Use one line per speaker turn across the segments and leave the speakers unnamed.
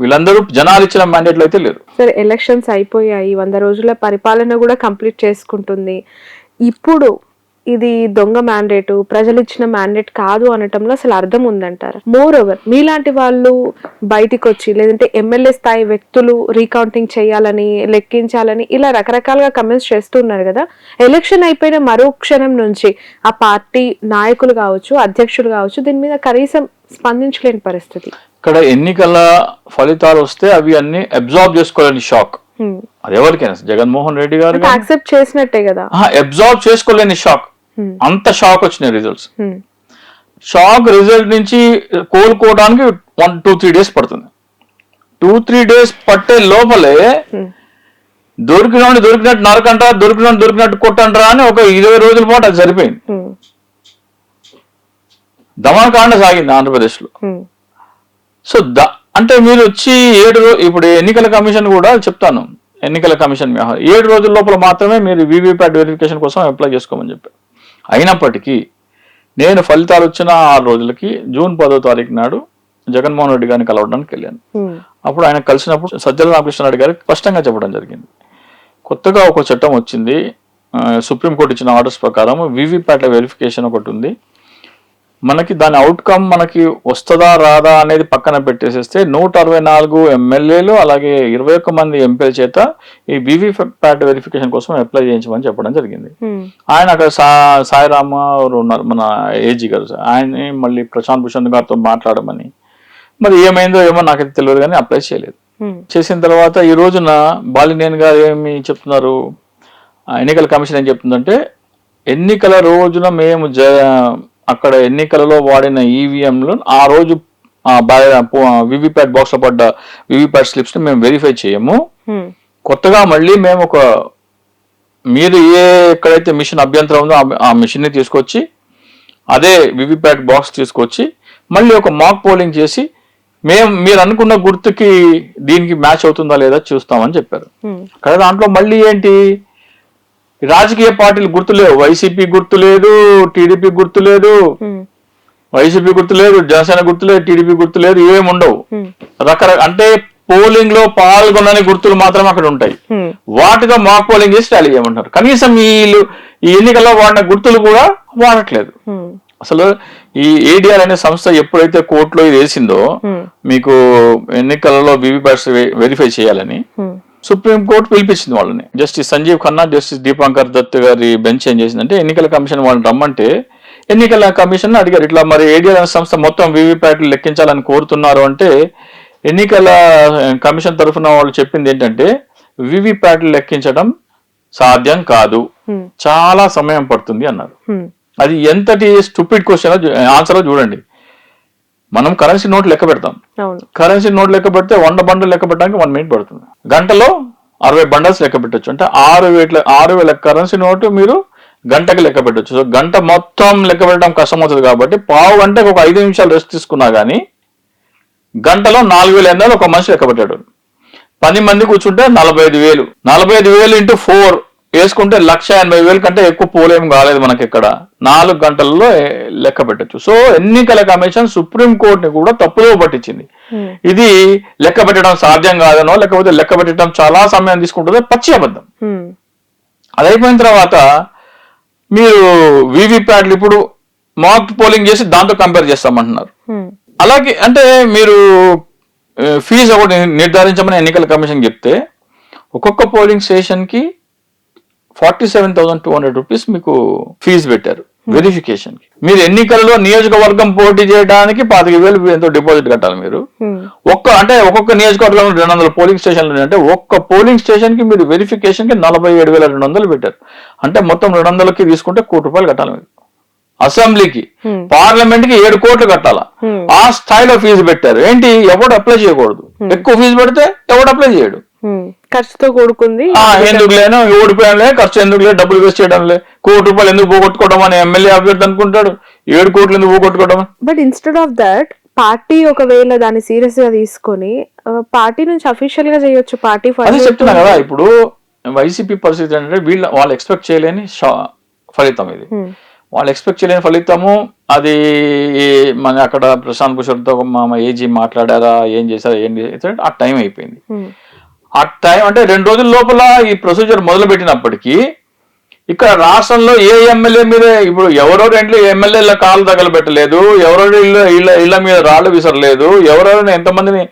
వీళ్ళందరూ జనాలు ఇచ్చిన మ్యాండేట్లు అయితే లేరు.
సరే ఎలక్షన్స్ అయిపోయాయి, 100 రోజుల పరిపాలన కూడా కంప్లీట్ చేసుకుంటుంది. ఇప్పుడు ఇది దొంగ మ్యాండేట్, ప్రజలు ఇచ్చిన మ్యాండేట్ కాదు అనటంలో అసలు అర్థం ఉందంటారు? మోర్ ఓవర్ మీలాంటి వాళ్ళు బయటికి వచ్చి లేదంటే ఎమ్మెల్యే స్థాయి వ్యక్తులు రీకౌంటింగ్ చేయాలని, లెక్కించాలని ఇలా రకరకాలుగా కమెంట్స్ చేస్తున్నారు కదా. ఎలక్షన్ అయిపోయిన మరో క్షణం నుంచి ఆ పార్టీ నాయకులు కావచ్చు, అధ్యక్షులు కావచ్చు, దీని మీద కనీసం స్పందించలేని పరిస్థితి.
ఇక్కడ ఎన్నికల ఫలితాలు వస్తే అవి అన్ని అబ్జార్బ్ చేసుకోలేని షాక్. అది ఎవరికైనా జగన్మోహన్ రెడ్డి గారు
యాక్సెప్ట్ చేసినట్టే కదా,
అబ్జార్బ్ చేసుకోలేని షాక్. అంత షాక్ వచ్చినాయి రిజల్ట్స్. షాక్ రిజల్ట్ నుంచి కోలుకోవడానికి 1-2-3 డేస్ పడుతుంది. 2-3 డేస్ పట్టే లోపలే దొరికినట్టు నరకంటా, దొరికినట్టు కొట్టంటారా అని ఒక 20 రోజుల పాటు అది సరిపోయింది. దమనకాండ సాగింది ఆంధ్రప్రదేశ్ లో. సో అంటే మీరు వచ్చి 7 ఇప్పుడు ఎన్నికల కమిషన్ కూడా చెప్తాను, ఎన్నికల కమిషన్ 7 రోజుల లోపల మాత్రమే మీరు వీవీప్యాట్ వెరిఫికేషన్ కోసం అప్లై చేసుకోమని చెప్పారు. అయినప్పటికీ నేను ఫలితాలు వచ్చిన 6 రోజులకి జూన్ 10వ తారీఖు నాడు జగన్మోహన్ రెడ్డి గారిని కలవడానికి వెళ్ళాను. అప్పుడు ఆయన కలిసినప్పుడు సజ్జల రామకృష్ణారెడ్డి గారికి స్పష్టంగా చెప్పడం జరిగింది, కొత్తగా ఒక చట్టం వచ్చింది, సుప్రీంకోర్టు ఇచ్చిన ఆర్డర్స్ ప్రకారం వీవీప్యాట్ల వెరిఫికేషన్ ఒకటి ఉంది, మనకి దాని అవుట్కమ్ మనకి వస్తుందా రాదా అనేది పక్కన పెట్టేసేస్తే 164 ఎమ్మెల్యేలు అలాగే 21 మంది ఎంపీల చేత ఈ వీవీప్యాట్ వెరిఫికేషన్ కోసం అప్లై చేయించమని చెప్పడం జరిగింది. ఆయన అక్కడ సాయిరామ ఉన్నారు, మన ఏజీ గారు, ఆయన్ని మళ్ళీ ప్రశాంత్ భూషణ్ గారితో మాట్లాడమని, మరి ఏమైందో ఏమో నాకైతే తెలియదు కానీ అప్లై చేయలేదు. చేసిన తర్వాత ఈ రోజున బాలినేని గారు ఏమి చెప్తున్నారు, ఎన్నికల కమిషన్ ఏం చెప్తుందంటే, ఎన్నికల రోజున మేము అక్కడ ఎన్నికలలో వాడిన ఈవీఎంలు ఆ రోజు వీవీప్యాట్ బాక్స్ లో పడ్డ వీవీప్యాట్ స్లిప్స్ ని మేము వెరిఫై చేయము, కొత్తగా మళ్ళీ మేము మీరు ఎక్కడైతే మిషన్ అభ్యంతరం ఉందో ఆ మిషన్ ని తీసుకొచ్చి అదే వీవీప్యాట్ బాక్స్ తీసుకొచ్చి మళ్ళీ ఒక మాక్ పోలింగ్ చేసి మీరు అనుకున్న గుర్తుకి దీనికి మ్యాచ్ అవుతుందా లేదా చూస్తామని చెప్పారు. అక్కడ దాంట్లో మళ్ళీ ఏంటి, రాజకీయ పార్టీలు గుర్తు లేవు, వైసీపీ గుర్తు లేదు, టీడీపీ గుర్తు లేదు, వైసీపీ గుర్తు లేదు, జనసేన గుర్తు లేదు, టీడీపీ గుర్తు లేదు, ఏమి ఉండవు. అంటే పోలింగ్ లో పాల్గొనని గుర్తులు మాత్రం అక్కడ ఉంటాయి, వాటితో మాక్ పోలింగ్ చేసి టాలీ చేయమంటారు. కనీసం వీళ్ళు ఈ ఎన్నికల్లో వాడిన గుర్తులు కూడా వాడట్లేదు. అసలు ఈ ఏడీఆర్ అనే సంస్థ ఎప్పుడైతే కోర్టులో ఇది వేసిందో మీకు ఎన్నికలలో వీవీప్యాట్స్ వెరిఫై చేయాలని, సుప్రీంకోర్టు పిలిపించింది వాళ్ళని. జస్టిస్ సంజీవ్ ఖన్నా, జస్టిస్ దీపాంకర్ దత్ గారి బెంచ్ ఏం చేసిందంటే, ఎన్నికల కమిషన్ వాళ్ళని రమ్మంటే ఎన్నికల కమిషన్ అడిగారు, ఇట్లా మరి ఏడీఆర్ అనే సంస్థ మొత్తం వీవీప్యాట్లు లెక్కించాలని కోరుతున్నారు అంటే, ఎన్నికల కమిషన్ తరఫున వాళ్ళు చెప్పింది ఏంటంటే, వీవీప్యాట్లు లెక్కించడం సాధ్యం కాదు, చాలా సమయం పడుతుంది అన్నారు. అది ఎంతటి స్టూపిడ్ క్వశ్చన్ ఆన్సర్ చూడండి. మనం కరెన్సీ నోట్ లెక్క పెడతాం, కరెన్సీ నోట్ లెక్క పెడితే 100 బండలు లెక్క పెట్టడానికి 1 మినిట్ పడుతుంది, గంటలో 60 బండల్స్ లెక్క పెట్టచ్చు. అంటే 6,000 కరెన్సీ నోటు మీరు గంటకి లెక్క పెట్టచ్చు. సో గంట మొత్తం లెక్క పెట్టడం కష్టం అవుతుంది కాబట్టి పావు గంటకు ఒక 5 నిమిషాలు రెస్ట్ తీసుకున్నా కానీ గంటలో 4,800 ఒక మనిషి లెక్క పెట్టాడు. 10 మంది కూర్చుంటే 45,000, 45,000 ఇంటూ 4 వేసుకుంటే 1,80,000 కంటే ఎక్కువ పోలేం కాలేదు మనకి. ఇక్కడ 4 గంటల్లో లెక్క పెట్టచ్చు. సో ఎన్నికల కమిషన్ సుప్రీంకోర్టుని కూడా తప్పుదో పట్టించింది. ఇది లెక్క పెట్టడం సాధ్యం కాదనో, లేకపోతే లెక్క పెట్టడం చాలా సమయం తీసుకుంటుందో పచ్చి అబద్ధం. అది అయిపోయిన తర్వాత మీరు వీవీప్యాట్లు ఇప్పుడు మాక్ పోలింగ్ చేసి దాంతో కంపేర్ చేస్తామంటున్నారు. అలాగే అంటే మీరు ఫీజు ఒకటి నిర్ధారించమని ఎన్నికల కమిషన్ చెప్తే ఒక్కొక్క పోలింగ్ స్టేషన్ కి 47,200 రూపీస్ మీకు ఫీజు పెట్టారు వెరిఫికేషన్ కి. మీరు ఎన్నికల్లో నియోజకవర్గం పోటీ చేయడానికి 25,000 ఎంతో డిపాజిట్ కట్టాలి మీరు. ఒక్కొక్క నియోజకవర్గంలో 200 పోలింగ్ స్టేషన్లు అంటే ఒక్క పోలింగ్ స్టేషన్ కి మీరు వెరిఫికేషన్ కి 47,200 పెట్టారు. అంటే మొత్తం 200కి తీసుకుంటే ₹1 కోటి కట్టాలి మీరు. అసెంబ్లీకి, పార్లమెంట్ కి 7 కోట్లు కట్టాలా, ఆ స్థాయిలో ఫీజు పెట్టారు. ఏంటి, ఎవడు అప్లై చేయకూడదు, ఎక్కువ ఫీజు పెడితే ఎవడు అప్లై చేయడు,
ఖర్చుతో కూడుకుంది.
ఎందుకు లేను ఓడిపోయానులే, ఖర్చు ఎందుకు లేదు, డబ్బులు వేస్ట్ చేయడంలే, ₹1 కోటి ఎందుకు పోగొట్టుకోవడం అని ఎమ్మెల్యే అభ్యర్థి అనుకుంటాడు, 7 కోట్లు ఎందుకు పోగొట్టుకోవడం.
But instead of that party ఒకవేళ దాన్ని సీరియస్ గా తీసుకొని పార్టీ నుంచి అఫీషియల్ గా చేయొచ్చు. పార్టీ
అదే చెప్తున్నా కదా, ఇప్పుడు వైసీపీ పరిస్థితి అంటే వాళ్ళు ఎక్స్పెక్ట్ చేయలేని ఫలితం ఇది. వాళ్ళు ఎక్స్పెక్ట్ చేయలేని ఫలితము. అది మన అక్కడ ప్రశాంత్ భూషణ్తో మా ఏజీ మాట్లాడారా, ఏం చేశారా, ఏం చేశారు, ఆ టైం అయిపోయింది. ఆ టైం అంటే 2 రోజుల లోపల ఈ ప్రొసీజర్ మొదలు పెట్టినప్పటికీ ఇక్కడ రాష్ట్రంలో ఏ ఎమ్మెల్యే మీద ఇప్పుడు ఎవరో 2 ఎమ్మెల్యేల కాళ్ళు తగలబెట్టలేదు, ఎవరో ఇళ్ల మీద రాళ్లు విసరలేదు, ఎవరెవరిని ఎంతమందిని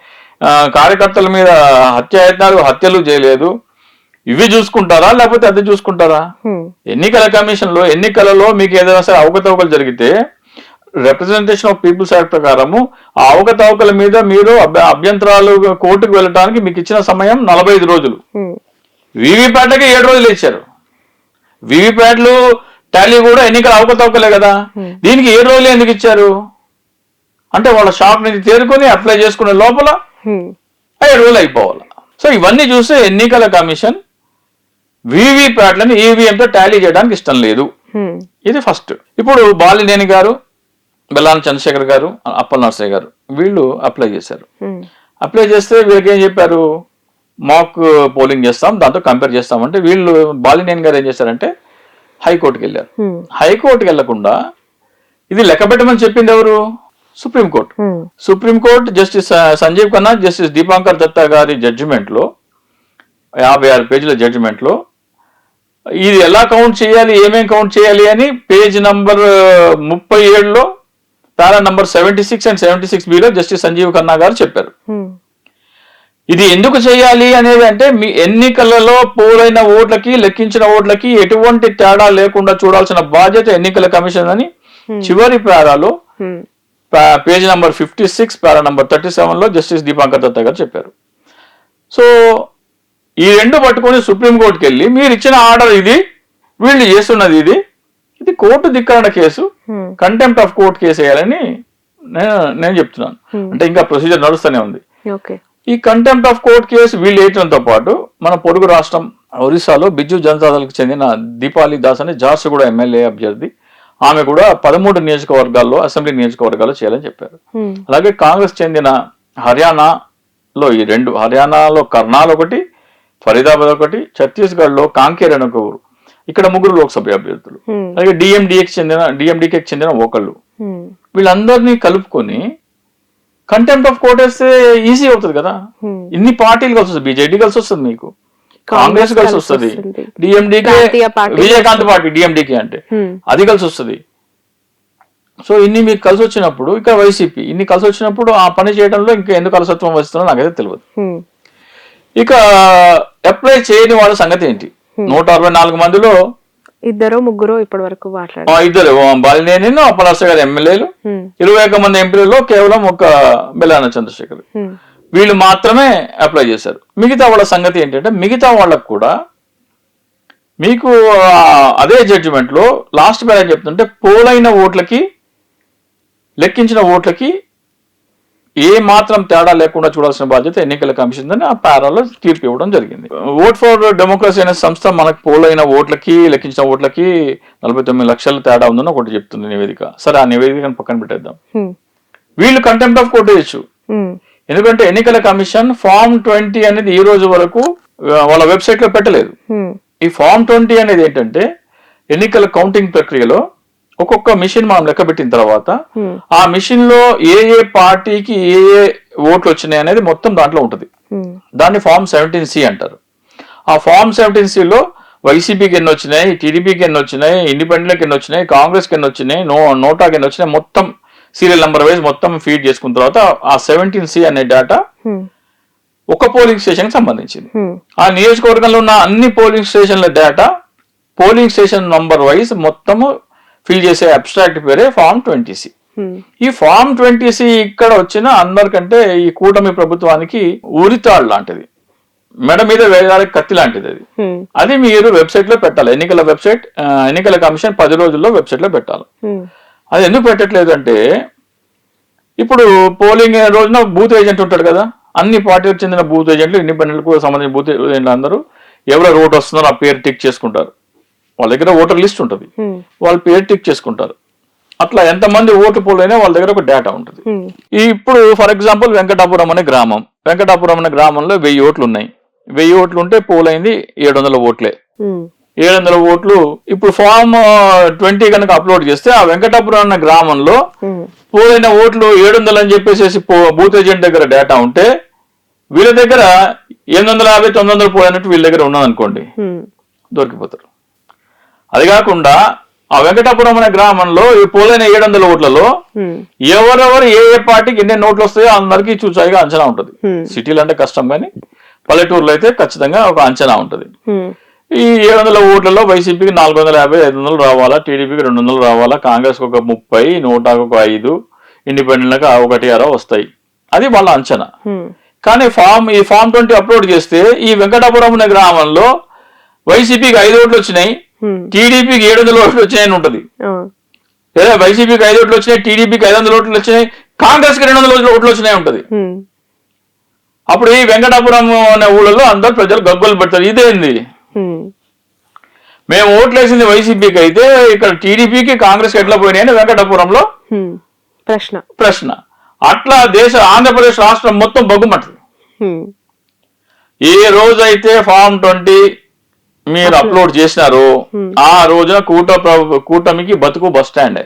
కార్యకర్తల మీద హత్యలు చేయలేదు. ఇవి చూసుకుంటారా లేకపోతే అది చూసుకుంటారా? ఎన్నికల కమిషన్ లో ఎన్నికలలో మీకు ఏదైనా సరే అవకతవకలు జరిగితే రిప్రజెంటేషన్ ఆఫ్ పీపుల్స్ యాక్ట్ ప్రకారము ఆ అవకతవకల మీద మీరు అభ్యంతరాలు కోర్టుకు వెళ్ళడానికి మీకు ఇచ్చిన సమయం 45 రోజులు. వీవీప్యాట్లకి 7 రోజులు ఇచ్చారు. వీవీప్యాట్లు టాలీ కూడా ఎన్నికల అవకతవకలే కదా, దీనికి 7 రోజులు ఎందుకు ఇచ్చారు? అంటే వాళ్ళ షాప్ నుంచి తేరుకొని అప్లై చేసుకునే లోపల 7 రోజులు అయిపోవాలి. సో ఇవన్నీ చూస్తే ఎన్నికల కమిషన్ వీవీప్యాట్లను ఈవీఎంతో టాలీ చేయడానికి ఇష్టం లేదు. ఇది ఫస్ట్. ఇప్పుడు బాలినేని గారు, బెల్లాన చంద్రశేఖర్ గారు, అప్పల నరసయ్య గారు వీళ్ళు అప్లై చేశారు. అప్లై చేస్తే వీళ్ళకి ఏం చెప్పారు, మాక్ పోలింగ్ చేస్తాం, దాంతో కంపేర్ చేస్తామంటే వీళ్ళు బాలినేని గారు ఏం చేశారంటే హైకోర్టుకి వెళ్ళారు. హైకోర్టుకి వెళ్లకుండా ఇది లెక్క పెట్టమని చెప్పింది ఎవరు? Supreme court. Supreme court justice Sanjiv Khanna, justice Dipankar Datta గారి జడ్జిమెంట్ లో 56 పేజీల జడ్జిమెంట్ లో ఇది ఎలా కౌంట్ చేయాలి, ఏమేం కౌంట్ చేయాలి అని పేజ్ నంబర్ 37లో para number 76 and 76B justice Sanjiv Khanna గారు చెప్పారు. ఇది ఎందుకు చేయాలి అనేది అంటే మీ ఎన్నికలలో పోలైన ఓట్లకి లెక్కించిన ఓట్లకి ఎటువంటి తేడా లేకుండా చూడాల్సిన బాధ్యత ఎన్నికల కమిషన్ అని చివరి పారాలో పేజ్ నంబర్ 56 పారా నంబర్ 37లో జస్టిస్ దీపాంకర్ దత్తా గారు చెప్పారు. సో ఈ రెండు పట్టుకొని సుప్రీంకోర్టుకి వెళ్ళి మీరు ఇచ్చిన ఆర్డర్ ఇది, వీళ్ళు చేస్తున్నది ఇది కోర్టు ధిక్కరణ case, contempt of court case వేయాలని నేను చెప్తున్నాను. అంటే ఇంకా ప్రొసీజర్ నడుస్తూనే ఉంది. ఈ కంటెంప్ట్ ఆఫ్ కోర్ట్ కేసు వీళ్ళు వేయడంతో పాటు మన పొరుగు రాష్ట్రం ఒరిస్సాలో బిజు జనతాదళకు చెందిన దీపాలి దాస్ అనే జార్సుగూడ ఎమ్మెల్యే అభ్యర్థి, ఆమె కూడా 13 నియోజకవర్గాల్లో అసెంబ్లీ నియోజకవర్గాల్లో చేయాలని చెప్పారు. అలాగే కాంగ్రెస్ చెందిన హర్యానాలో ఈ 2, హర్యానాలో కర్నాల్ ఒకటి, ఫరీదాబాద్ ఒకటి, ఛత్తీస్గఢ్ లో కాంకేర్ అనే ఒక ఊరు, ఇక్కడ 3 లోక్సభ అభ్యర్థులు, అలాగే డిఎండికేకి చెందిన ఒకళ్ళు, వీళ్ళందరినీ కలుపుకొని కంటెంప్ట్ ఆఫ్ కోర్ట్ వేస్తే ఈజీ అవుతుంది కదా. ఇన్ని పార్టీలు కలిసి వస్తుంది, బీజేపీ కలిసి వస్తుంది, మీకు కాంగ్రెస్ కలిసి వస్తుంది, డిఎండికే విజయకాంత్ పార్టీ డిఎండికే అంటే అది కలిసి వస్తుంది. సో ఇన్ని మీకు కలిసి వచ్చినప్పుడు ఇక్కడ వైసీపీ ఇన్ని కలిసి వచ్చినప్పుడు ఆ పని చేయడంలో ఇంకా ఎందుకు అలసత్వం వస్తుందో నాకైతే తెలియదు. ఇక అప్లై చేయని వాళ్ళ సంగతి ఏంటి? 164 మందిలో
2-3 ఇప్పటి వరకు
ఇద్దరు బాలినేని, అప్పలరాజు గారి ఎమ్మెల్యేలు, 21 మంది ఎంపీలలో కేవలం ఒక బెల్లాన చంద్రశేఖర్, వీళ్ళు మాత్రమే అప్లై చేశారు. మిగతా వాళ్ళ సంగతి ఏంటంటే మిగతా వాళ్ళకు కూడా మీకు అదే జడ్జిమెంట్ లో లాస్ట్ పేరా చెప్తుంటే పోలైన ఓట్లకి లెక్కించిన ఓట్లకి ఏ మాత్రం తేడా లేకుండా చూడాల్సిన బాధ్యత ఎన్నికల కమిషన్ అని ఆ పారాలో తీర్పు ఇవ్వడం జరిగింది. ఓట్ ఫర్ డెమోక్రసీ అనే సంస్థ మనకు పోలైన ఓట్లకి లెక్కించిన ఓట్లకి 49 లక్షల తేడా ఉందని ఒకటి చెప్తుంది నివేదిక. సరే ఆ నివేదికను పక్కన పెట్టేద్దాం. వీళ్ళు కంటెంప్ట్ ఆఫ్ కోర్ట్ చేయొచ్చు, ఎందుకంటే ఎన్నికల కమిషన్ ఫామ్ 20 అనేది ఈ రోజు వరకు వాళ్ళ వెబ్సైట్ లో పెట్టలేదు. ఈ ఫామ్ 20 అనేది ఏంటంటే ఎన్నికల కౌంటింగ్ ప్రక్రియలో ఒక్కొక్క మిషన్ మనం లెక్క పెట్టిన తర్వాత ఆ మిషన్ లో ఏ పార్టీకి ఏ ఓట్లు వచ్చినాయి అనేది మొత్తం దాంట్లో ఉంటుంది. దాన్ని ఫామ్ 17C అంటారు. ఆ ఫామ్ 17C వైసీపీకి ఎన్ని వచ్చినాయి, టీడీపీకి ఎన్ని వచ్చినాయి, ఇండిపెండెంట్కి ఎన్ని వచ్చినాయి, కాంగ్రెస్కి ఎన్ని వచ్చినాయి, నోటాకి ఎన్ని వచ్చినాయి, మొత్తం సీరియల్ నెంబర్ వైజ్ మొత్తం ఫీడ్ చేసుకున్న తర్వాత ఆ 17C అనే డేటా ఒక పోలింగ్ స్టేషన్ కి సంబంధించింది. ఆ నియోజకవర్గంలో ఉన్న అన్ని పోలింగ్ స్టేషన్ల data polling station number wise మొత్తము ఫిల్ చేసే అబ్స్ట్రాక్ట్ పేరే ఫామ్ 20C. ఈ ఫామ్ 20C ఇక్కడ వచ్చిన అందరికంటే ఈ కూటమి ప్రభుత్వానికి ఊరితాడు లాంటిది, మెడ మీద వేయాలి కత్తి లాంటిది. అది మీరు వెబ్సైట్ లో పెట్టాలి. ఎన్నికల కమిషన్ 10 రోజుల్లో వెబ్సైట్ లో పెట్టాలి. అది ఎందుకు పెట్టట్లేదు అంటే ఇప్పుడు పోలింగ్ రోజున బూత్ ఏజెంట్ ఉంటాడు కదా, అన్ని పార్టీలకు చెందిన బూత్ ఏజెంట్లు, ఇండిపెండెంట్ కు సంబంధించిన బూత్ ఏజెంట్లు అందరూ ఎవరో ఓటు వస్తున్నారో ఆ పేరు టిక్ చేసుకుంటారు. వాళ్ళ దగ్గర ఓటర్ లిస్ట్ ఉంటుంది, వాళ్ళ పేరు టిక్ చేసుకుంటారు. అట్లా ఎంతమంది ఓటు పోలైనా వాళ్ళ దగ్గర ఒక డేటా ఉంటుంది. ఇప్పుడు ఫర్ ఎగ్జాంపుల్ వెంకటాపురం అనే గ్రామంలో 1000 ఓట్లు ఉన్నాయి. 1000 ఓట్లు ఉంటే పోలైంది 700 ఓట్లే. 700 ఓట్లు. ఇప్పుడు ఫామ్ 20 కనుక అప్లోడ్ చేస్తే ఆ వెంకటాపురం అన్న గ్రామంలో పోలైన ఓట్లు 700 అని చెప్పేసి బూత్ ఏజెంట్ దగ్గర డేటా ఉంటే వీళ్ళ దగ్గర 850 900 పోయినట్టు వీళ్ళ దగ్గర ఉన్నదనుకోండి, దొరికిపోతారు. అది కాకుండా ఆ వెంకటాపురం అనే గ్రామంలో ఈ పోలైన 700 ఓట్లలో ఎవరెవరు ఏ ఏ పార్టీకి ఎన్ని ఓట్లు వస్తాయో అందరికీ చూచాయిగా అంచనా ఉంటుంది. సిటీలు అంటే కష్టం, కానీ పల్లెటూరులో అయితే ఖచ్చితంగా ఒక అంచనా ఉంటుంది. ఈ 700 ఓట్లలో వైసీపీకి 450 500 రావాలా, టీడీపీకి 200 రావాలా, కాంగ్రెస్ ఒక 30, నోటాకు ఒక 5, ఇండిపెండెంట్ 1-6 వస్తాయి. అది వాళ్ళ అంచనా. కానీ ఈ ఫామ్ 20 అప్లోడ్ చేస్తే ఈ వెంకటాపురం అనే గ్రామంలో వైసీపీకి 5 ఓట్లు వచ్చినాయి, టీడీపీకి 700 ఓట్లు వచ్చినాయని ఉంటది. లేదా వైసీపీకి 5 ఓట్లు వచ్చినాయి, టీడీపీకి 500 ఓట్లు వచ్చినాయి, కాంగ్రెస్ కి 200 ఓట్లు వచ్చినాయి ఉంటది. అప్పుడు ఈ వెంకటాపురం అనే ఊళ్ళలో అందరు ప్రజలు గగ్గోలు పెడతారు, ఇదేంది మేము ఓట్లు వేసింది వైసీపీకి అయితే ఇక్కడ టీడీపీకి కాంగ్రెస్ ఎట్లా పోయినాయని వెంకటాపురంలో ప్రశ్న. అట్లా ఆంధ్రప్రదేశ్ రాష్ట్రం మొత్తం బగ్గుమంటది. ఏ రోజైతే ఫామ్ 20 మీరు అప్లోడ్ చేసినారో ఆ రోజున కూటమికి బతుకు బస్ స్టాండ్.